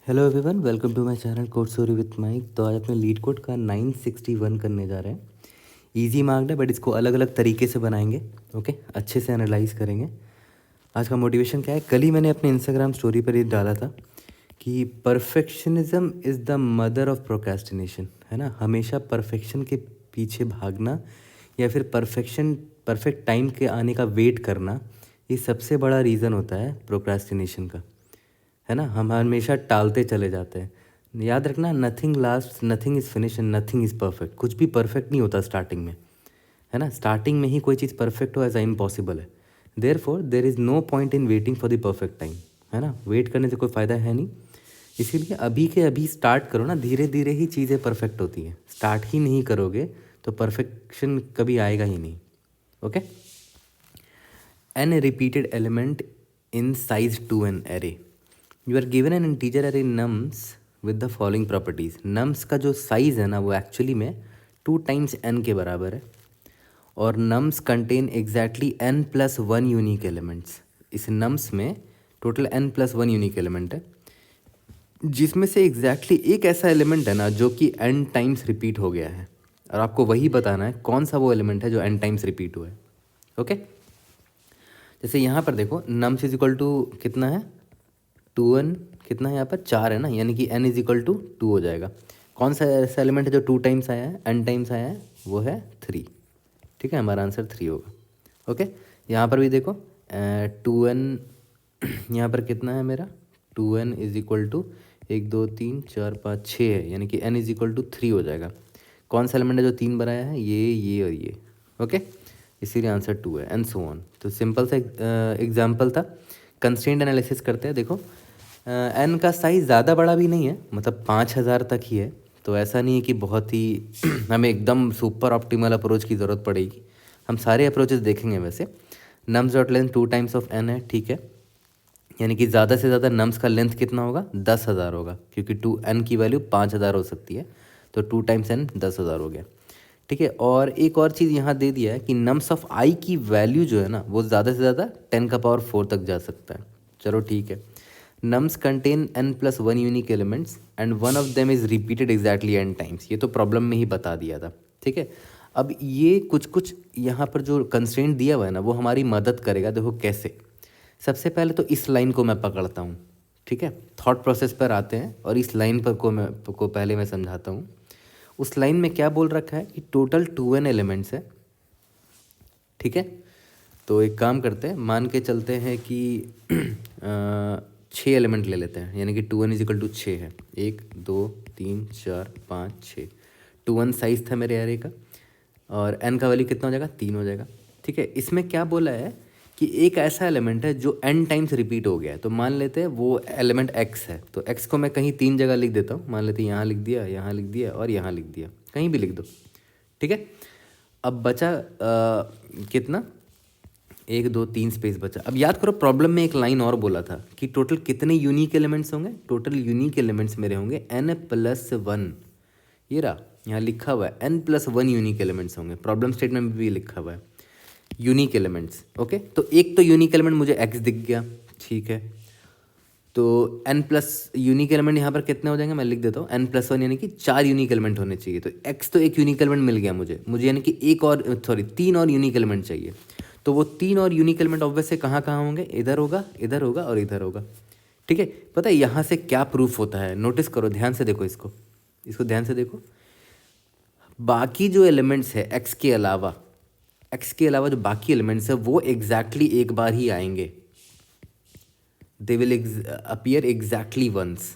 Hello everyone, welcome to my channel code story with Mike. तो आज अपने leet code का 961 करने जा रहे हैं। इजी मार्क्ड है बट इसको अलग अलग तरीके से बनाएंगे। ओके, अच्छे से एनालाइज करेंगे। आज का मोटिवेशन क्या है? कल ही मैंने अपने इंस्टाग्राम स्टोरी पर ये डाला था कि perfectionism is the mother of procrastination, है ना। हमेशा परफेक्शन के पीछे भागना या फिर परफेक्ट टाइम के आने का वेट करना, ये सबसे बड़ा रीज़न होता है प्रोक्रेस्टिनेशन का, है ना। हम हमेशा टालते चले जाते हैं। याद रखना, nothing last, nothing is finish and nothing is perfect. कुछ भी परफेक्ट नहीं होता स्टार्टिंग में, है ना। स्टार्टिंग में ही कोई चीज़ परफेक्ट हो ऐसा इम्पॉसिबल है। There is no point in waiting for the perfect time, है ना। वेट करने से कोई फ़ायदा है नहीं। इसीलिए अभी के अभी स्टार्ट करो ना, धीरे धीरे ही चीज़ें परफेक्ट होती हैं। स्टार्ट ही नहीं करोगे तो परफेक्शन कभी आएगा ही नहीं। Okay. An repeated element in size 2 an array. You are given an integer array nums with the following properties. nums का जो साइज़ है ना वो एक्चुअली में 2 टाइम्स n के बराबर है और nums contain exactly n plus 1 unique elements. इस nums में total n plus 1 unique element है, जिसमें से एग्जैक्टली एक ऐसा एलिमेंट है ना जो कि n टाइम्स रिपीट हो गया है, और आपको वही बताना है कौन सा वो एलिमेंट है जो n टाइम्स रिपीट हुआ है। ओके। जैसे यहाँ पर देखो, नम्स इज इक्वल टू कितना है, 2n, कितना है यहाँ पर 4 है ना, यानी कि n इज इक्वल टू 2 हो जाएगा। कौन सा ऐसा एलिमेंट है जो 2 टाइम्स आया है, n टाइम्स आया है, वो है 3। ठीक है, हमारा आंसर 3 होगा। ओके। यहाँ पर भी देखो 2n, यहाँ पर कितना है मेरा, 2n इज इक्वल टू 1 2 3 4 5 6 है, यानी कि n इज इक्वल टू 3 हो जाएगा। कौन सा एलिमेंट है जो 3 बनाया है, ये और ये। ओके, इसीलिए आंसर 2 है, एंड सो ऑन। तो सिंपल सा एग्जाम्पल था। कंस्ट्रेंट एनालिसिस करते हैं। देखो, एन का साइज़ ज़्यादा बड़ा भी नहीं है, मतलब 5000 तक ही है। तो ऐसा नहीं है कि बहुत ही हमें एकदम सुपर ऑप्टिमल अप्रोच की ज़रूरत पड़ेगी। हम सारे अप्रोचेस देखेंगे। वैसे nums dot length 2 times of n है, ठीक है, यानी कि ज़्यादा से ज़्यादा नम्स का लेंथ कितना होगा, 10,000 होगा, क्योंकि 2n की वैल्यू 5000 हो सकती है। तो 2 टाइम्स n 10,000 हो गया। ठीक है, और एक और चीज़ यहाँ दे दिया है कि नम्स ऑफ आई की वैल्यू जो है ना वो ज़्यादा से ज़्यादा 10⁴ तक जा सकता है। चलो ठीक है। Nums contain n plus 1 unique elements and one of them is repeated exactly n times. ये तो प्रॉब्लम में ही बता दिया था। ठीक है, अब ये कुछ कुछ यहाँ पर जो कंस्ट्रेंट दिया हुआ है ना वो हमारी मदद करेगा। देखो कैसे। सबसे पहले तो इस लाइन को मैं पकड़ता हूँ। ठीक है, थॉट प्रोसेस पर आते हैं और इस लाइन पर को पहले मैं समझाता हूँ। उस लाइन में क्या बोल रखा है कि टोटल 2n एलिमेंट्स है। ठीक है, तो एक काम करते हैं, मान के चलते हैं कि 6 एलिमेंट ले लेते हैं, यानी कि 2n इज इक्वल टू 6 है। 1 2 3 4 5 6। 2n साइज था मेरे एरे का, और n का वैल्यू कितना हो जाएगा, 3 हो जाएगा। ठीक है, इसमें क्या बोला है कि एक ऐसा एलिमेंट है जो n टाइम्स रिपीट हो गया है। तो मान लेते हैं वो एलिमेंट x है, तो x को मैं कहीं 3 जगह लिख देता हूँ। मान लेते हैं यहाँ लिख दिया, यहाँ लिख दिया और यहाँ लिख दिया, कहीं भी लिख दो। ठीक है, अब बचा कितना, 1 2 3 स्पेस बचा। अब याद करो, प्रॉब्लम में एक लाइन और बोला था कि टोटल कितने यूनिक एलिमेंट्स होंगे। टोटल यूनिक एलिमेंट्स मेरे होंगे n प्लस 1। ये रहा, यहाँ लिखा हुआ है n प्लस 1 यूनिक एलिमेंट्स होंगे। प्रॉब्लम स्टेटमेंट में भी लिखा हुआ है यूनिक एलिमेंट्स। ओके, तो एक तो यूनिक एलिमेंट मुझे x दिख गया, ठीक है। तो n प्लस यूनिक एलिमेंट यहाँ पर कितने हो जाएंगे, मैं लिख देता हूँ n प्लस 1, यानी कि 4 यूनिक एलिमेंट होने चाहिए। तो x तो एक यूनिक एलिमेंट मिल गया मुझे यानी कि 3 और यूनिक एलिमेंट चाहिए। तो वो 3 और यूनिक एलिमेंट ऑब्वियस से कहाँ कहाँ होंगे, इधर होगा, इधर होगा और इधर होगा। ठीक है, पता है यहाँ से क्या प्रूफ होता है, नोटिस करो, ध्यान से देखो इसको ध्यान से देखो। बाकी जो एलिमेंट्स है एक्स के अलावा जो बाकी एलिमेंट्स है वो एग्जैक्टली एक बार ही आएंगे। They will appear exactly once,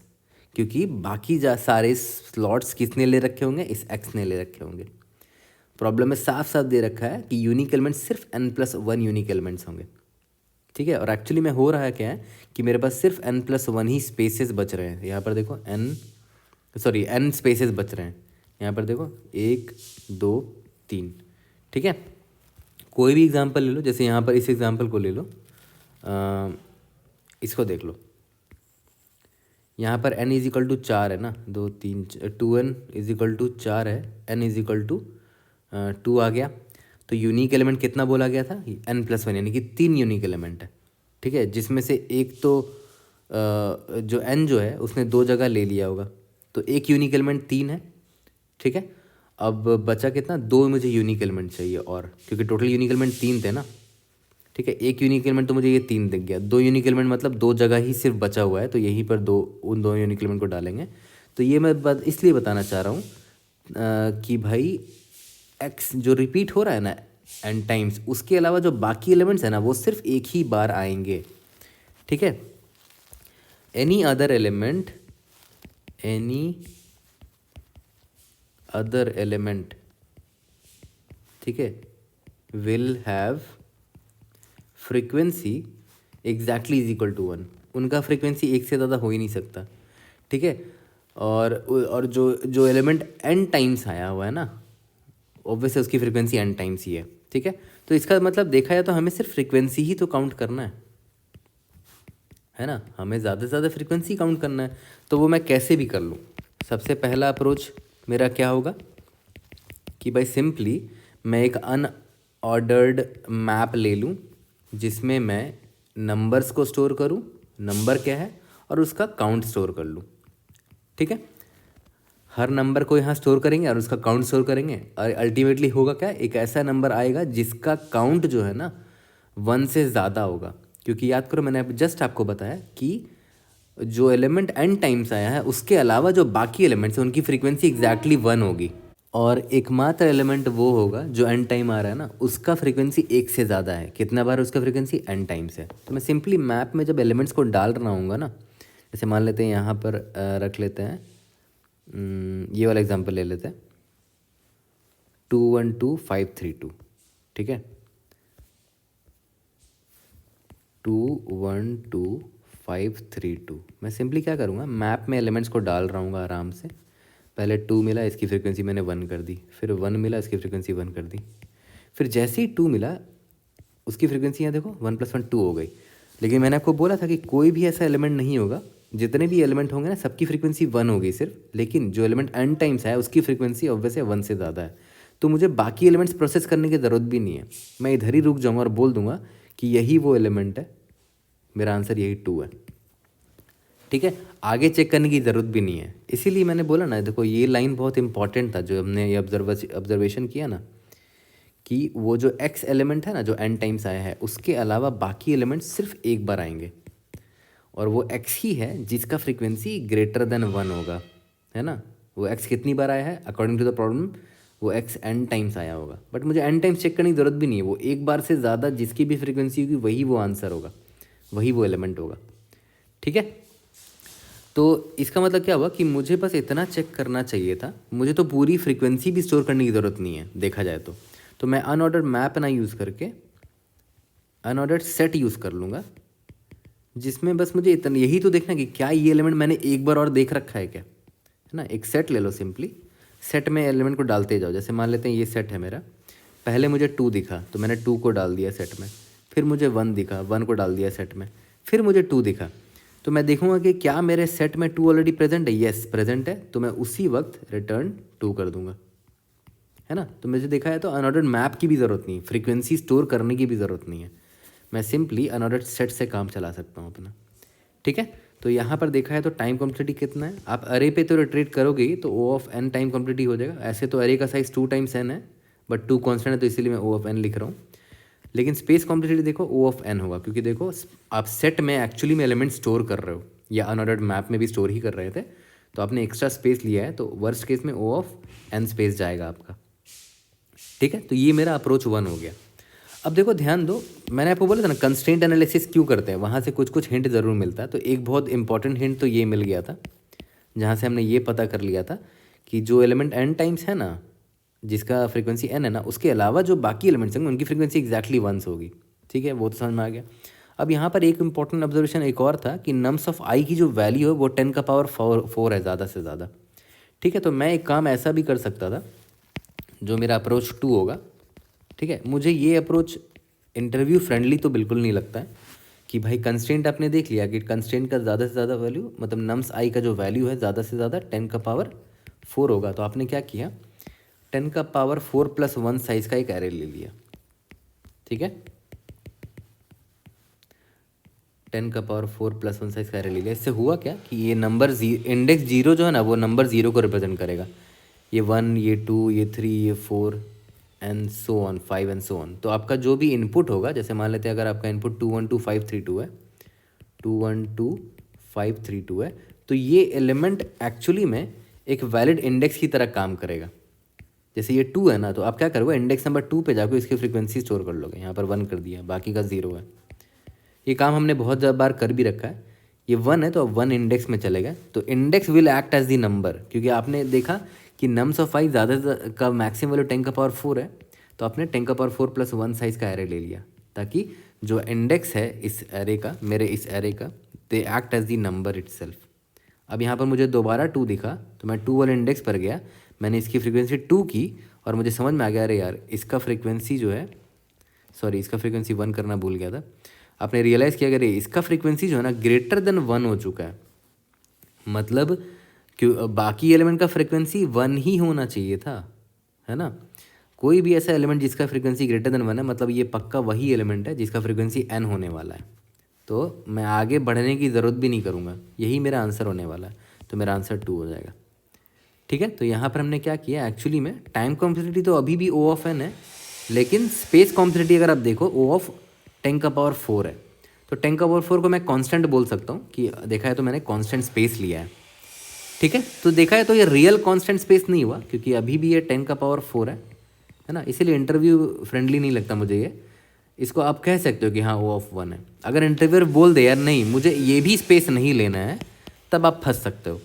क्योंकि बाकी सारे स्लॉट्स किसने ले रखे होंगे, इस एक्स ने ले रखे होंगे। प्रॉब्लम में साफ साफ दे रखा है कि यूनिक एलिमेंट्स सिर्फ n प्लस 1 यूनिक एलिमेंट्स होंगे। ठीक है, और एक्चुअली में हो रहा है क्या है कि मेरे पास सिर्फ n प्लस 1 ही स्पेसेस बच रहे हैं। यहाँ पर देखो n स्पेसेस बच रहे हैं। यहाँ पर देखो 1 2 3। ठीक है, कोई भी एग्जांपल ले लो, जैसे यहाँ पर इस एग्जांपल को ले लो, इसको देख लो। यहाँ पर n इज इक्वल टू 4 है ना, 2 3 2n इज इक्वल टू 4 है, n इज इक्वल टू 2 आ गया। तो यूनिक एलिमेंट कितना बोला गया था, n प्लस 1, यानी कि 3 यूनिक एलिमेंट है। ठीक है, जिसमें से एक तो जो n जो है उसने दो जगह ले लिया होगा, तो एक यूनिक एलिमेंट 3 है, ठीक है। अब बचा कितना, 2 मुझे यूनिक एलिमेंट चाहिए, और क्योंकि टोटल यूनिक एलिमेंट 3 थे ना, ठीक है। एक यूनिक एलिमेंट तो मुझे ये 3 दिख गया, 2 यूनिक एलिमेंट मतलब दो जगह ही सिर्फ बचा हुआ है, तो यहीं पर उन दो यूनिक एलिमेंट को डालेंगे। तो ये मैं इसलिए बताना चाह रहा हूँ कि भाई x जो रिपीट हो रहा है ना n टाइम्स, उसके अलावा जो बाकी एलिमेंट्स है ना वो सिर्फ एक ही बार आएंगे, ठीक है। एनी अदर एलिमेंट ठीक है, will have frequency exactly is equal to 1। उनका फ्रीक्वेंसी एक से ज़्यादा हो ही नहीं सकता, ठीक है। और जो एलिमेंट n टाइम्स आया हुआ है ना, ऑब्वियसली उसकी फ्रीक्वेंसी n टाइम्स ही है, ठीक है। तो इसका मतलब देखा जाए तो हमें सिर्फ फ्रीक्वेंसी ही तो काउंट करना है ना, हमें ज़्यादा से ज़्यादा फ्रीक्वेंसी काउंट करना है। तो वो मैं कैसे भी कर लूँ, सबसे पहला अप्रोच मेरा क्या होगा कि भाई सिंपली मैं एक अनऑर्डर्ड मैप ले लूँ जिसमें मैं नंबर्स को स्टोर करूँ, नंबर क्या है, और उसका काउंट स्टोर कर लूँ, ठीक है। हर नंबर को यहाँ स्टोर करेंगे और उसका काउंट स्टोर करेंगे, और अल्टीमेटली होगा क्या, एक ऐसा नंबर आएगा जिसका काउंट जो है ना 1 से ज़्यादा होगा। क्योंकि याद करो मैंने जस्ट आपको बताया कि जो एलिमेंट n टाइम्स आया है उसके अलावा जो बाकी एलिमेंट्स हैं उनकी फ्रीक्वेंसी एग्जैक्टली 1 होगी, और एकमात्र एलिमेंट वो होगा जो n टाइम आ रहा है ना उसका फ्रीक्वेंसी 1 से ज़्यादा है। कितना बार उसका फ्रीक्वेंसी n टाइम्स है। तो मैं सिंपली मैप में जब एलिमेंट्स को डाल रहा हूँगा ना, जैसे मान लेते हैं यहाँ पर रख लेते हैं, ये वाला एग्जांपल ले लेते हैं 212532, ठीक है। 212532 मैं सिंपली क्या करूँगा, मैप में एलिमेंट्स को डाल रहा हूँ आराम से। पहले 2 मिला, इसकी फ्रीक्वेंसी मैंने 1 कर दी, फिर 1 मिला, इसकी फ्रीक्वेंसी 1 कर दी, फिर जैसे ही 2 मिला उसकी फ्रीक्वेंसी यहाँ देखो 1 + 1 2 हो गई। लेकिन मैंने आपको बोला था कि कोई भी ऐसा एलिमेंट नहीं होगा, जितने भी एलिमेंट होंगे ना सबकी फ्रीक्वेंसी 1 होगी सिर्फ, लेकिन जो एलिमेंट n टाइम्स है उसकी फ्रीक्वेंसी ऑब्वियसली 1 से ज़्यादा है। तो मुझे बाकी एलिमेंट्स प्रोसेस करने की ज़रूरत भी नहीं है, मैं इधर ही रुक जाऊँगा और बोल दूंगा कि यही वो एलिमेंट है, मेरा आंसर यही 2 है, ठीक है। आगे चेक करने की ज़रूरत भी नहीं है। इसीलिए मैंने बोला ना, देखो ये लाइन बहुत इंपॉर्टेंट था जो हमने ये ऑब्जर्वेशन किया ना, कि वो जो x एलिमेंट है ना जो n टाइम्स आया है उसके अलावा बाकी एलिमेंट्स सिर्फ एक बार आएंगे, और वो x ही है जिसका फ्रीक्वेंसी ग्रेटर देन 1 होगा, है ना। वो x कितनी बार आया है अकॉर्डिंग टू द प्रॉब्लम, वो x n टाइम्स आया होगा, बट मुझे n टाइम्स चेक करने की ज़रूरत भी नहीं है। वो एक बार से ज़्यादा जिसकी भी फ्रीक्वेंसी होगी वही वो आंसर होगा, वही वो एलिमेंट होगा, ठीक है। तो इसका मतलब क्या हुआ कि मुझे बस इतना चेक करना चाहिए था, मुझे तो पूरी फ्रीक्वेंसी भी स्टोर करने की ज़रूरत नहीं है देखा जाए तो मैं अनऑर्डर्ड मैप ना यूज़ करके अनऑर्डर्ड सेट यूज़ कर लूँगा, जिसमें बस मुझे इतना यही तो देखना कि क्या ये एलिमेंट मैंने एक बार और देख रखा है क्या, है ना। एक सेट ले लो, सिंपली सेट में एलिमेंट को डालते जाओ। जैसे मान लेते हैं ये सेट है मेरा, पहले मुझे 2 दिखा तो मैंने 2 को डाल दिया सेट में, फिर मुझे 1 दिखा, 1 को डाल दिया सेट में, फिर मुझे 2 दिखा, तो मैं देखूंगा कि क्या मेरे सेट में 2 ऑलरेडी प्रेजेंट है, येस प्रेजेंट है, तो मैं उसी वक्त रिटर्न 2 कर दूंगा, है ना। तो मुझे देखा है तो अनऑर्डर्ड मैप की भी ज़रूरत नहीं है, फ्रीक्वेंसी स्टोर करने की भी ज़रूरत नहीं है, मैं सिंपली अनऑर्डर्ड सेट से काम चला सकता हूँ अपना, ठीक है। तो यहाँ पर देखा है तो टाइम कॉम्प्लेक्सिटी कितना है, आप अरे पे तो रिट्रेट करोगे ही तो O of n time complexity हो जाएगा। ऐसे तो अरे का साइज़ 2 टाइम्स n है, बट 2 कॉन्स्टेंट है तो इसीलिए मैं O ऑफ n लिख रहा हूँ। लेकिन स्पेस कॉम्प्लेक्सिटी देखो O ऑफ n होगा, क्योंकि देखो आप सेट में एक्चुअली में एलिमेंट स्टोर कर रहे हो, या अनऑर्डर्ड मैप में भी स्टोर ही कर रहे थे, तो आपने एक्स्ट्रा स्पेस लिया है, तो वर्स्ट केस में O ऑफ n स्पेस जाएगा आपका, ठीक है। तो ये मेरा अप्रोच 1 हो गया। अब देखो ध्यान दो, मैंने आपको बोला था ना कंस्ट्रेंट एनालिसिस क्यों करते हैं, वहाँ से कुछ कुछ हिंट ज़रूर मिलता है। तो एक बहुत इंपॉर्टेंट हिंट तो ये मिल गया था, जहाँ से हमने ये पता कर लिया था कि जो एलिमेंट n टाइम्स है ना, जिसका फ्रीक्वेंसी n है ना, उसके अलावा जो बाकी एलिमेंट्स हैं उनकी फ्रीक्वेंसी एग्जैक्टली 1 होगी, ठीक है। वो तो समझ में आ गया। अब यहाँ पर एक इंपॉर्टेंट ऑब्जर्वेशन एक और था कि नम्स ऑफ i की जो वैल्यू है वो 10⁴ है ज़्यादा से ज़्यादा, ठीक है। तो मैं एक काम ऐसा भी कर सकता था, जो मेरा अप्रोच 2 होगा, ठीक है। मुझे ये अप्रोच इंटरव्यू फ्रेंडली तो बिल्कुल नहीं लगता है कि भाई कंस्ट्रेंट आपने देख लिया कि कंस्ट्रेंट का ज़्यादा से ज़्यादा वैल्यू, मतलब नम्स आई का जो वैल्यू है ज़्यादा से ज़्यादा 10⁴ होगा, तो आपने क्या किया 10⁴ + 1 साइज़ का एक एरे ले लिया, ठीक है। 10⁻⁴+ 1 साइज का एरे ले लिया। इससे हुआ क्या कि ये नंबर इंडेक्स 0 जो है ना वो नंबर 0 को रिप्रेजेंट करेगा। ये 1, ये 2, ये 3, ये 4 and so on, 5 and so on. तो आपका जो भी इनपुट होगा, जैसे मान लेते हैं अगर आपका इनपुट 212532 है, 212532 है, तो ये एलिमेंट एक्चुअली में एक वैलिड इंडेक्स की तरह काम करेगा। जैसे ये 2 है ना, तो आप क्या करोगे, इंडेक्स नंबर 2 पे जाकर इसकी फ्रीक्वेंसी स्टोर कर लोगे। यहाँ पर 1 कर दिया, बाकी का 0 है। ये काम हमने बहुत बार कर भी रखा है। ये 1 है तो अब 1 इंडेक्स में चलेगा, तो index will act as the number, क्योंकि आपने देखा कि नम्स ऑफ 5 ज़्यादा का मैक्सिमम वैल्यू 10⁻⁴ है, तो आपने 10⁻⁴+1 साइज का एरे ले लिया, ताकि जो इंडेक्स है इस एरे का, मेरे इस एरे का, they act as the number itself. अब यहाँ पर मुझे दोबारा 2 दिखा, तो मैं 2 वाले इंडेक्स पर गया, मैंने इसकी फ्रीक्वेंसी 2 की और मुझे समझ में आ गया, अरे यार इसका फ्रीक्वेंसी जो है, सॉरी इसका फ्रीक्वेंसी 1 करना भूल गया था। आपने रियलाइज़ किया अरे इसका फ्रीक्वेंसी जो है ना ग्रेटर देन 1 हो चुका है, मतलब क्यों बाकी एलिमेंट का फ्रीक्वेंसी 1 ही होना चाहिए था, है ना। कोई भी ऐसा एलिमेंट जिसका फ्रीक्वेंसी ग्रेटर देन 1 है, मतलब ये पक्का वही एलिमेंट है जिसका फ्रीक्वेंसी n होने वाला है। तो मैं आगे बढ़ने की ज़रूरत भी नहीं करूँगा, यही मेरा आंसर होने वाला है, तो मेरा आंसर 2 हो जाएगा। ठीक है, तो यहाँ पर हमने क्या किया, एक्चुअली में टाइम कॉम्प्लेक्सिटी तो अभी भी O ऑफ n है, लेकिन स्पेस कॉम्प्लेक्सिटी अगर आप देखो O ऑफ 10⁻⁴ है, तो 10⁻⁴ को मैं कांस्टेंट बोल सकता हूँ कि देखा है तो मैंने कांस्टेंट स्पेस लिया है। ठीक है, तो देखा है तो ये रियल कांस्टेंट स्पेस नहीं हुआ, क्योंकि अभी भी ये 10⁻⁴ है ना, इसीलिए इंटरव्यू फ्रेंडली नहीं लगता मुझे ये। इसको आप कह सकते हो कि हाँ O ऑफ 1 है। अगर इंटरव्यूअर बोल दे यार नहीं मुझे ये भी स्पेस नहीं लेना है, तब आप फंस सकते हो।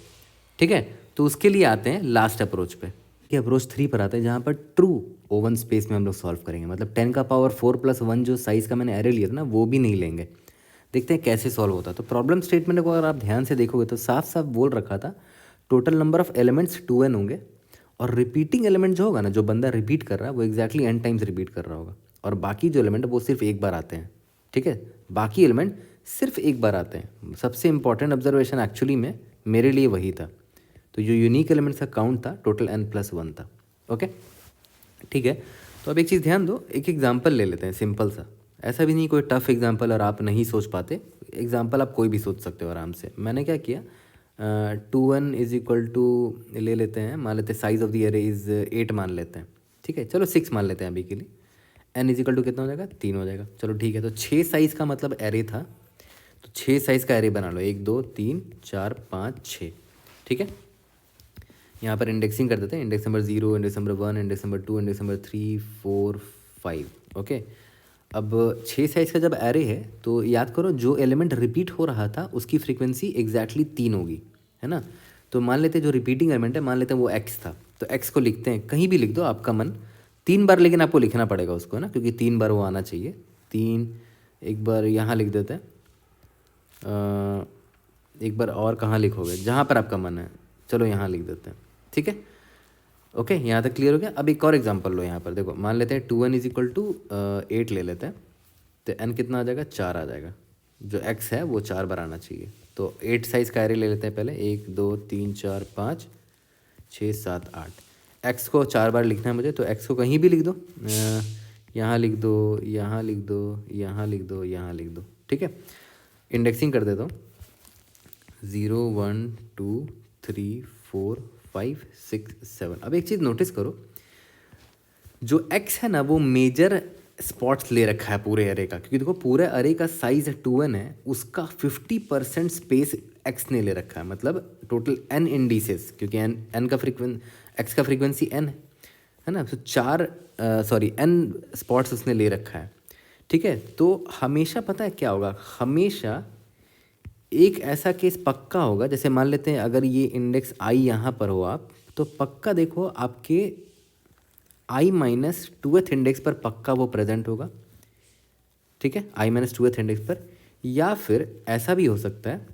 ठीक है, तो उसके लिए आते हैं लास्ट अप्रोच पे, कि अप्रोच 3 पर आते हैं, जहाँ पर ट्रू ओवन स्पेस में हम लोग सॉल्व करेंगे। मतलब 10⁻⁴+1 जो साइज़ का मैंने एरे लिया था ना, वो भी नहीं लेंगे। देखते हैं कैसे सॉल्व होता है। तो प्रॉब्लम स्टेटमेंट को अगर आप ध्यान से देखोगे तो साफ साफ बोल रखा था total number of elements 2n होंगे, और रिपीटिंग एलिमेंट जो होगा ना, जो बंदा रिपीट कर रहा है वो एग्जैक्टली n टाइम्स रिपीट कर रहा होगा, और बाकी जो एलिमेंट है वो सिर्फ एक बार आते हैं। ठीक है, बाकी एलिमेंट सिर्फ एक बार आते हैं। सबसे इंपॉर्टेंट ऑब्जर्वेशन एक्चुअली में मेरे लिए वही था। तो जो यूनिक एलिमेंट्स का काउंट था टोटल n+1 था। ओके, ठीक है, तो अब एक चीज़ ध्यान दो, एक एग्जाम्पल ले लेते हैं सिंपल सा, ऐसा भी नहीं कोई टफ एग्जाम्पल और आप नहीं सोच पाते, एग्जाम्पल आप कोई भी सोच सकते हो आराम से। मैंने क्या किया, 2n = ले लेते हैं, मान लेते हैं size of the array is 8 मान लेते हैं। ठीक है, चलो 6 मान लेते हैं अभी के लिए। n = कितना हो जाएगा, 3 हो जाएगा। चलो ठीक है, तो 6 साइज़ का मतलब एरे था, तो 6 साइज़ का एरे बना लो, 1 2 3 4 5 6। ठीक है, यहाँ पर इंडेक्सिंग कर देते हैं, index number 0, index number 1, index number 2, index number 3 4 5। Okay, अब 6 साइज़ का जब एरे है तो याद करो जो एलिमेंट रिपीट हो रहा था उसकी फ्रीक्वेंसी एग्जैक्टली 3 होगी, है ना। तो मान लेते हैं जो रिपीटिंग एलिमेंट है, मान लेते हैं वो x था, तो x को लिखते हैं, कहीं भी लिख दो आपका मन, 3 बार लेकिन आपको लिखना पड़ेगा उसको, है ना, क्योंकि 3 बार वो आना चाहिए। 3 एक बार यहाँ लिख देते हैं, एक बार और कहाँ लिखोगे, जहाँ पर आपका मन है, चलो यहाँ लिख देते हैं। ठीक है, ओके, यहाँ तक क्लियर हो गया। अब एक और एग्जांपल लो, यहाँ पर देखो, मान लेते हैं 2n = 8 ले लेते हैं, तो n कितना आ जाएगा, 4 आ जाएगा। जो x है वो 4 बार आना चाहिए, तो 8 साइज़ का एरे ले लेते हैं पहले, 1 2 3 4 5 6 7 8। x को 4 बार लिखना है मुझे, तो x को कहीं भी लिख दो, यहाँ लिख दो, यहाँ लिख दो, यहाँ लिख दो, यहाँ लिख दो। ठीक है, इंडेक्सिंग कर देता हूँ, 0 1 2 3 4 5 6 7। अब एक चीज़ नोटिस करो, जो x है ना वो मेजर स्पॉट्स ले रखा है पूरे अरे का, क्योंकि देखो पूरे अरे का साइज 2n है, उसका 50% स्पेस x ने ले रखा है, मतलब टोटल n इंडिसेस, क्योंकि n का x का फ्रीक्वेंसी n है ना, तो 4 n स्पॉट्स उसने ले रखा है। ठीक है, तो हमेशा पता है क्या होगा, हमेशा एक ऐसा केस पक्का होगा, जैसे मान लेते हैं अगर ये इंडेक्स i यहाँ पर हो आप, तो पक्का देखो आपके i-2th इंडेक्स पर पक्का वो प्रेजेंट होगा। ठीक है, i-2th इंडेक्स पर, या फिर ऐसा भी हो सकता है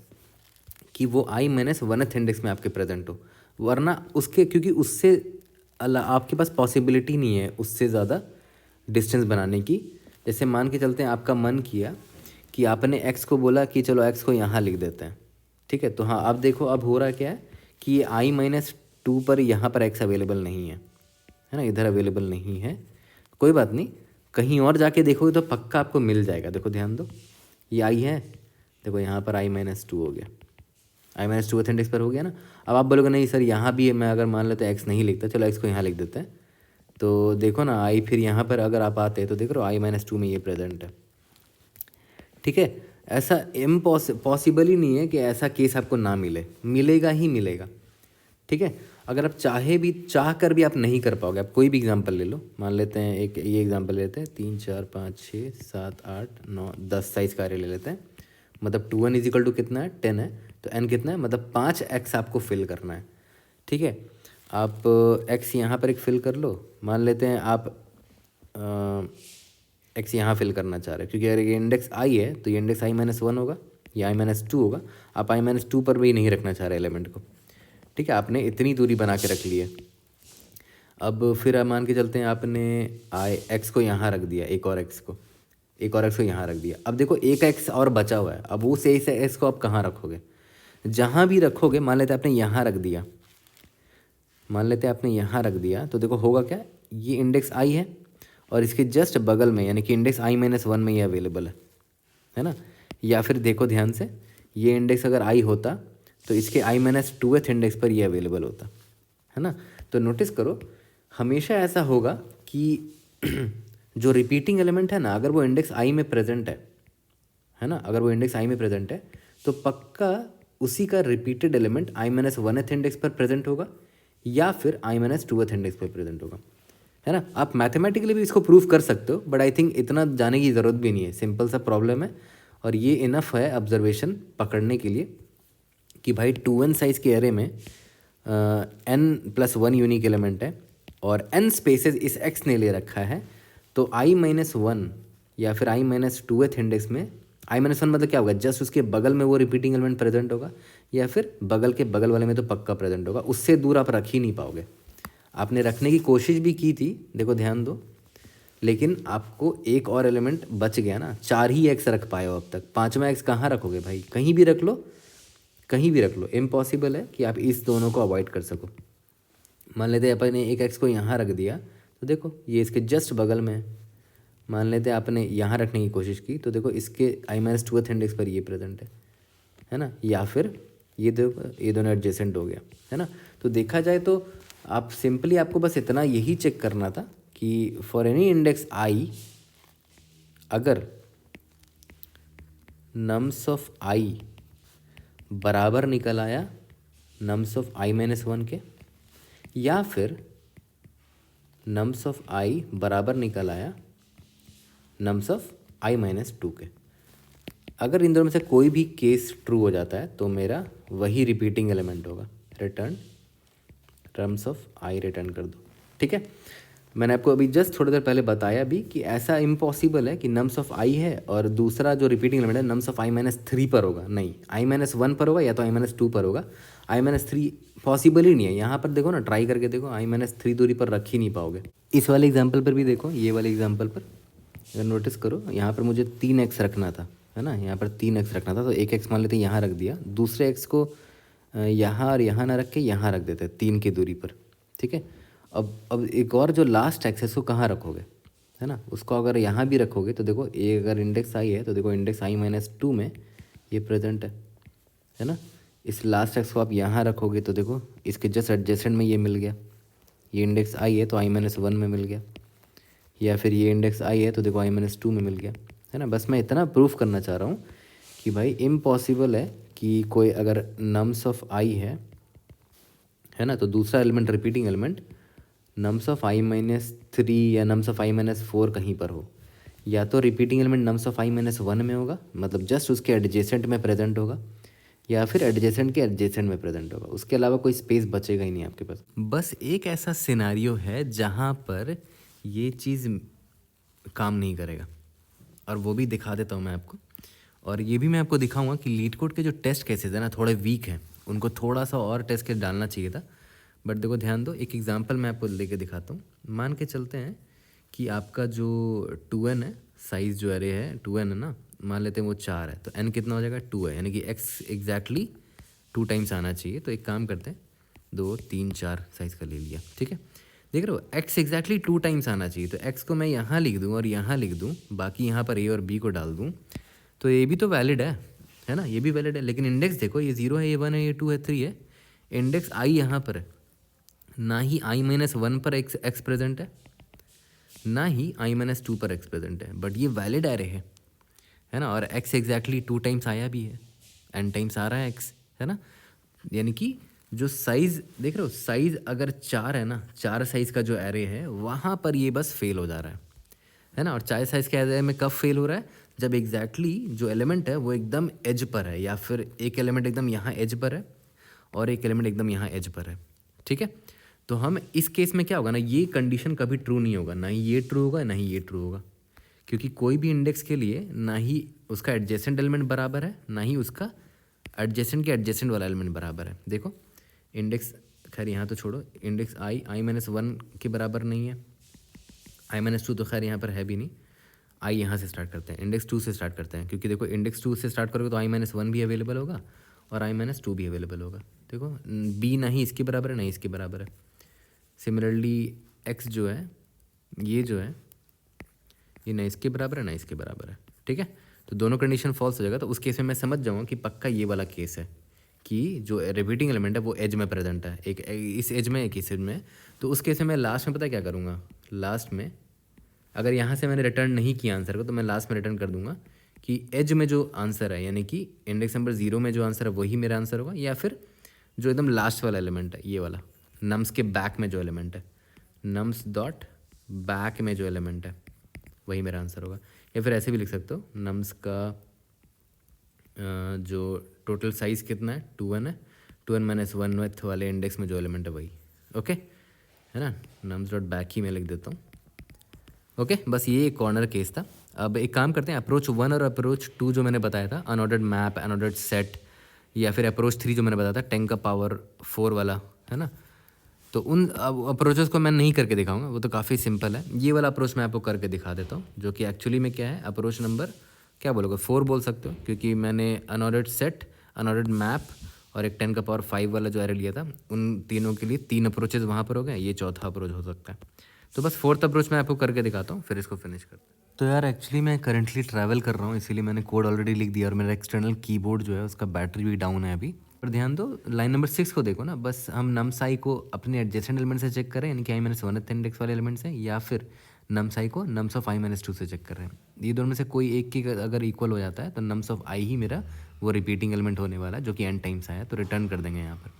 कि वो i-1th इंडेक्स में आपके प्रेजेंट हो, वरना उसके, क्योंकि उससे आपके पास पॉसिबिलिटी नहीं है उससे ज़्यादा डिस्टेंस बनाने की। जैसे मान के चलते हैं आपका मन किया कि आपने x को बोला कि चलो x को यहाँ लिख देते हैं। ठीक है, तो हाँ अब देखो अब हो रहा क्या है कि ये i-2 पर यहाँ पर x अवेलेबल नहीं है ना, इधर अवेलेबल नहीं है, कोई बात नहीं, कहीं और जाके देखोगे तो पक्का आपको मिल जाएगा। देखो ध्यान दो, ये i है, देखो यहाँ पर i-2 हो गया, i-2 इंडेक्स पर हो गया ना। अब आप बोलोगे नहीं सर यहाँ भी है, मैं अगर मान लेते एक्स नहीं लिखता, चलो एक्स को यहाँ लिख देते हैं। तो देखो ना आई, फिर यहाँ पर अगर आप आते हैं तो देख रहे हो i-2 में ये प्रेजेंट है, ठीक है। ऐसा पॉसिबल ही नहीं है कि ऐसा केस आपको ना मिले, मिलेगा ही मिलेगा, ठीक है। अगर आप चाह कर भी आप नहीं कर पाओगे। आप कोई भी एग्जांपल ले लो, मान लेते हैं एक ये एग्जांपल लेते हैं, 3 4 5 6 7 8 9 10 साइज का एरे ले लेते हैं। मतलब 2n इजिकल टू कितना है, 10 है, तो n कितना है, मतलब 5x आपको फिल करना है, ठीक है। आप x यहाँ पर एक फिल कर लो, मान लेते हैं आप x यहाँ फिल करना चाह रहे हैं, क्योंकि अगर ये इंडेक्स i है तो ये इंडेक्स i-1 होगा, या i-2 होगा। आप i-2 पर भी नहीं रखना चाह रहे एलिमेंट को, ठीक है। आपने इतनी दूरी बना के रख ली है। अब फिर आप मान के चलते हैं आपने x को यहाँ रख दिया, एक और x को यहाँ रख दिया। अब देखो एक x और बचा हुआ है, अब उस x को आप कहाँ रखोगे, जहाँ भी रखोगे। मान लेते हैं आपने यहाँ रख दिया, तो देखो होगा क्या, ये इंडेक्स i है और इसके जस्ट बगल में यानी कि इंडेक्स i-1 में ये अवेलेबल है ना। या फिर देखो ध्यान से, ये इंडेक्स अगर i होता तो इसके i-2 इंडेक्स पर ये अवेलेबल होता है ना। तो नोटिस करो, हमेशा ऐसा होगा कि जो रिपीटिंग एलिमेंट है ना, अगर वो इंडेक्स i में प्रेजेंट है ना, अगर वो इंडेक्स i में प्रेजेंट है तो पक्का उसी का रिपीटेड एलिमेंट i-1 इंडेक्स पर प्रेजेंट होगा या फिर i-2 इंडेक्स पर प्रेजेंट होगा, है ना। आप मैथमेटिकली भी इसको प्रूव कर सकते हो, बट आई थिंक इतना जाने की ज़रूरत भी नहीं है, सिंपल सा प्रॉब्लम है और ये इनफ है ऑब्जर्वेशन पकड़ने के लिए कि भाई 2n साइज के एरे में n+1 यूनिक एलिमेंट है और n स्पेसेस इस x ने ले रखा है। तो i-1 या फिर i-2 इंडेक्स में i-1 मतलब क्या होगा, जस्ट उसके बगल में वो रिपीटिंग एलिमेंट प्रेजेंट होगा या फिर बगल के बगल वाले में तो पक्का प्रेजेंट होगा, उससे दूर आप रख ही नहीं पाओगे। आपने रखने की कोशिश भी की थी, देखो ध्यान दो, लेकिन आपको एक और एलिमेंट बच गया ना, 4 ही x रख पाए हो अब तक, 5वां x कहाँ रखोगे भाई, कहीं भी रख लो, इम्पॉसिबल है कि आप इस दोनों को अवॉइड कर सको। मान लेते हैं आपने एक x को यहाँ रख दिया, तो देखो ये इसके जस्ट बगल में है। मान लेते हैं आपने यहाँ रखने की कोशिश की, तो देखो इसके i-2 इंडेक्स पर ये प्रेजेंट है ना। या फिर ये देखो, ये दोनों एडजेसेंट हो गया, है ना। तो देखा जाए तो आप सिंपली, आपको बस इतना यही चेक करना था कि फॉर एनी इंडेक्स i, अगर नम्स ऑफ i बराबर निकल आया नम्स ऑफ i-1 के, या फिर नम्स ऑफ i बराबर निकल आया नम्स ऑफ i-2 के, अगर इन दोनों में से कोई भी केस ट्रू हो जाता है तो मेरा वही रिपीटिंग एलिमेंट होगा। Return terms of i return कर दो, ठीक है। मैंने आपको अभी जस्ट थोड़ी देर पहले बताया भी कि ऐसा इम्पॉसिबल है कि नम्स ऑफ i है और दूसरा जो रिपीटिंग एलिमेंट है नम्स ऑफ i-3 पर होगा, नहीं i-1 पर होगा या तो i-2 पर होगा। i-3 पॉसिबल ही नहीं है। यहाँ पर देखो ना, ट्राई करके देखो, i-3 दूरी पर रख ही नहीं पाओगे। इस वाले एग्जाम्पल पर भी देखो, ये वाले एग्जाम्पल पर अगर नोटिस करो, यहाँ पर मुझे 3x रखना था, है ना, यहाँ पर 3x रखना था, तो एक x मान लेते हैं यहाँ रख दिया, दूसरे x को यहाँ और यहाँ ना रख के यहाँ रख देते हैं 3 की दूरी पर, ठीक है। अब एक और जो लास्ट x है उसको कहाँ रखोगे, है ना, उसको अगर यहाँ भी रखोगे तो देखो ये अगर इंडेक्स i है तो देखो इंडेक्स i-2 में ये प्रेजेंट है ना। इस लास्ट x को आप यहाँ रखोगे तो देखो इसके जस्ट एडजेसेंट में ये मिल गया, ये इंडेक्स i है तो i-1 में मिल गया, या फिर ये इंडेक्स i है तो देखो i-2 में मिल गया, है ना। बस मैं इतना प्रूफ करना चाह रहा हूँ कि भाई इम्पॉसिबल है कि कोई अगर नम्स ऑफ i है ना, तो दूसरा element repeating element nums of i-3 या नम्स ऑफ i-4 कहीं पर हो, या तो repeating element nums of i-1 में होगा, मतलब जस्ट उसके एडजेसेंट में प्रेजेंट होगा, या फिर एडजेसेंट के एडजेसेंट में प्रेजेंट होगा, उसके अलावा कोई स्पेस बचेगा ही नहीं आपके पास। बस एक ऐसा सिनारियो है जहाँ पर ये चीज़ काम नहीं करेगा, और वो भी दिखा देता हूँ मैं आपको, और ये भी मैं आपको दिखाऊंगा कि लीड कोड के जो टेस्ट केसेस हैं ना थोड़े वीक हैं, उनको थोड़ा सा और टेस्ट केस डालना चाहिए था। बट देखो ध्यान दो, एक एग्जांपल मैं आपको लेके दिखाता हूँ। मान के चलते हैं कि आपका जो 2n है, साइज़ जो एरे है 2n है ना, मान लेते हैं वो 4 है, तो n कितना हो जाएगा, 2 है, यानी कि x एग्जैक्टली 2 टाइम्स आना चाहिए। तो एक काम करते हैं, 2 3 4 साइज़ का ले लिया, ठीक है। देख रहे हो, x एग्जैक्टली 2 टाइम्स आना चाहिए, तो x को मैं यहाँ लिख दूँ और यहाँ लिख दूँ, बाकी यहाँ पर a और b को डाल दूँ, तो ये भी तो वैलिड है है ना, ये भी वैलिड है। लेकिन इंडेक्स देखो, ये 0 है, ये 1 है, ये 2 है, 3 है, इंडेक्स आई यहाँ पर है, ना ही i-1 पर एक्स प्रेजेंट है, ना ही i-2 पर एक्स प्रेजेंट है, बट ये वैलिड एरे है ना। और x एग्जैक्टली 2 टाइम्स आया भी है, n टाइम्स आ रहा है x, है ना। यानी कि जो साइज़ देख रहे हो, साइज़ अगर 4 है ना, 4 साइज़ का जो एरे है वहाँ पर ये बस फेल हो जा रहा है ना। और 4 साइज़ के एरे में कब फेल हो रहा है, जब एग्जैक्टली जो एलिमेंट है वो एकदम एज पर है, या फिर एक एलिमेंट एकदम यहाँ एज पर है और एक एलिमेंट एकदम यहाँ एज पर है, ठीक है। तो हम इस केस में क्या होगा ना, ये कंडीशन कभी ट्रू नहीं होगा, ना ही ये ट्रू होगा ना ही ये ट्रू होगा, क्योंकि कोई भी इंडेक्स के लिए ना ही उसका एडजेसेंट एलिमेंट बराबर है, ना ही उसका एडजेसेंट के एडजेसेंट वाला एलिमेंट बराबर है। देखो इंडेक्स, खैर यहाँ तो छोड़ो, इंडेक्स i-1 के बराबर नहीं है, i-2 तो खैर यहाँ पर है भी नहीं। आई यहाँ से स्टार्ट करते हैं, इंडेक्स 2 से स्टार्ट करते हैं, क्योंकि देखो इंडेक्स 2 से स्टार्ट करोगे तो i-1 भी अवेलेबल होगा और i-2 भी अवेलेबल होगा। देखो b ना ही इसके बराबर है ना ही इसके बराबर है। सिमिलरली x जो है, ये जो है, ये ना इसके बराबर है ना इसके बराबर है, ठीक है। तो दोनों कंडीशन फॉल्स हो जाएगा। तो उस केस में मैं समझ जाऊँगा कि पक्का ये वाला केस है कि जो रिपीटिंग एलिमेंट है वो एज में प्रेजेंट है, एक इस एज में एक इस एज में। तो उस केस में मैं लास्ट में पता क्या करूँगा, लास्ट में अगर यहाँ से मैंने रिटर्न नहीं किया आंसर को, तो मैं लास्ट में रिटर्न कर दूंगा कि एज में जो आंसर है, यानी कि इंडेक्स नंबर 0 में जो आंसर है वही मेरा आंसर होगा, या फिर जो एकदम लास्ट वाला एलिमेंट है, ये वाला नम्स के बैक में जो एलिमेंट है, नम्स डॉट बैक में जो एलिमेंट है वही मेरा आंसर होगा। या फिर ऐसे भी लिख सकते हो, नम्स का जो टोटल साइज़ कितना है 2n है, 2n - 1 वाले इंडेक्स में जो एलिमेंट है वही, ओके, है ना। नम्स डॉट बैक ही मैं लिख देता हूँ, ओके। बस ये एक कॉर्नर केस था। अब एक काम करते हैं, अप्रोच 1 और अप्रोच 2 जो मैंने बताया था, अनऑर्डर्ड मैप, अनऑर्डर्ड सेट, या फिर अप्रोच 3 जो मैंने बताया था 10 का पावर 4 वाला, है ना। तो उन अप्रोचेस को मैं नहीं करके दिखाऊंगा, वो तो काफ़ी सिंपल है। ये वाला अप्रोच मैं आपको करके दिखा देता हूँ, जो कि एक्चुअली में क्या है, अप्रोच नंबर क्या बोलोगे 4 बोल सकते हो, क्योंकि मैंने अनऑर्डर्ड सेट, अनऑर्डर्ड मैप और एक 10 का पावर 5 वाला जो एरे लिया था, उन तीनों के लिए 3 अप्रोचेज वहाँ पर हो गए, ये चौथा अप्रोच हो सकता है। तो बस 4th अप्रोच मैं आपको करके दिखाता हूँ, फिर इसको फिनिश करते हैं। तो यार एक्चुअली मैं करंटली ट्रैवल कर रहा हूँ, इसीलिए मैंने कोड ऑलरेडी लिख दिया, और मेरा एक्सटर्नल कीबोर्ड जो है उसका बैटरी भी डाउन है अभी। पर ध्यान दो, लाइन नंबर 6 को देखो ना, बस हम नम्साई को अपने एडजेसेंट एलिमेंट से चेक करें, यानी कि i-1 इंडेक्स वाले एलिमेंट से, या फिर नम्साई को नम्स ऑफ i-2 से चेक कर रहे हैं। ये दोनों में से कोई एक की अगर इक्वल हो जाता है तो नम्स ऑफ आई ही मेरा वो रिपीटिंग एलिमेंट होने वाला है, जो कि n टाइम्स आया, तो रिटर्न कर देंगे यहाँ पर।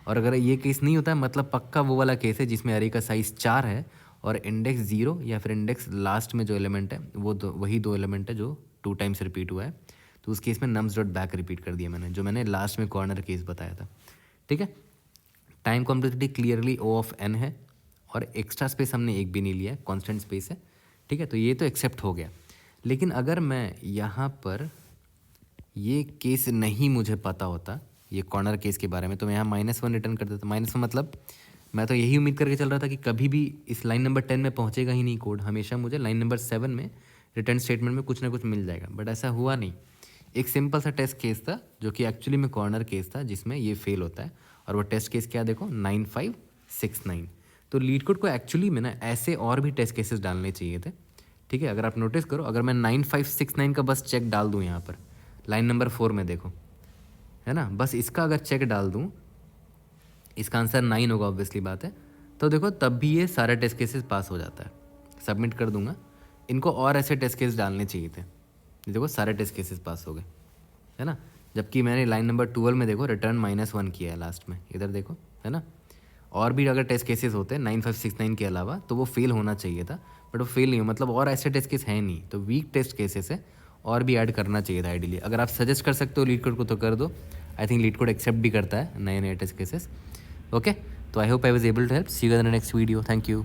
और अगर ये केस नहीं होता है, मतलब पक्का वो वाला केस है जिसमें अरे का साइज़ 4 है और इंडेक्स 0 या फिर इंडेक्स लास्ट में जो एलिमेंट है वो वही 2 एलिमेंट है जो 2 टाइम्स रिपीट हुआ है, तो उस केस में नम्स डॉट बैक रिपीट कर दिया मैंने, जो मैंने लास्ट में कॉर्नर केस बताया था, ठीक है। Time complexity clearly O of n है, और एक्स्ट्रा स्पेस हमने एक भी नहीं लिया है, कॉन्स्टेंट स्पेस है, ठीक है। तो ये तो एक्सेप्ट हो गया। लेकिन अगर मैं यहाँ पर ये केस नहीं मुझे पता होता, ये कॉर्नर केस के बारे में, तो मैं यहाँ -1 रिटर्न कर देता। -1 मतलब मैं तो यही उम्मीद करके चल रहा था कि कभी भी इस लाइन नंबर 10 में पहुँचेगा ही नहीं कोड, हमेशा मुझे लाइन नंबर 7 में रिटर्न स्टेटमेंट में कुछ ना कुछ मिल जाएगा, बट ऐसा हुआ नहीं। एक सिंपल सा टेस्ट केस था जो कि एक्चुअली में कॉर्नर केस था, जिसमें ये फेल होता है। और वो टेस्ट केस क्या देखो, 9569। तो लीड कोड को एक्चुअली में ना ऐसे और भी टेस्ट केसेस डालने चाहिए थे, ठीक है। अगर आप नोटिस करो, अगर मैं 9569 का बस चेक डाल दूँ यहाँ पर लाइन नंबर 4 में, देखो है ना, बस इसका अगर चेक डाल दूँ, इसका आंसर 9 होगा ऑब्वियसली बात है, तो देखो तब भी ये सारे टेस्ट केसेस पास हो जाता है। सबमिट कर दूंगा, इनको और ऐसे टेस्ट केस डालने चाहिए थे, देखो सारे टेस्ट केसेस पास हो गए, है ना। जबकि मैंने लाइन नंबर 12 में देखो रिटर्न -1 किया है लास्ट में, इधर देखो, है ना। और भी अगर टेस्ट केसेस होते 9569 के अलावा तो वो फेल होना चाहिए था, बट वो फेल नहीं हो, मतलब और ऐसे टेस्ट केस हैं नहीं, तो वीक टेस्ट केसेस है, और भी ऐड करना चाहिए था आइडियली। अगर आप सजेस्ट कर सकते हो लीड कोड को तो कर दो, I think LeetCode accept भी करता है नए नए टेस्ट केसेस, ओके। तो I hope I was able to help, see you in the next video, thank you.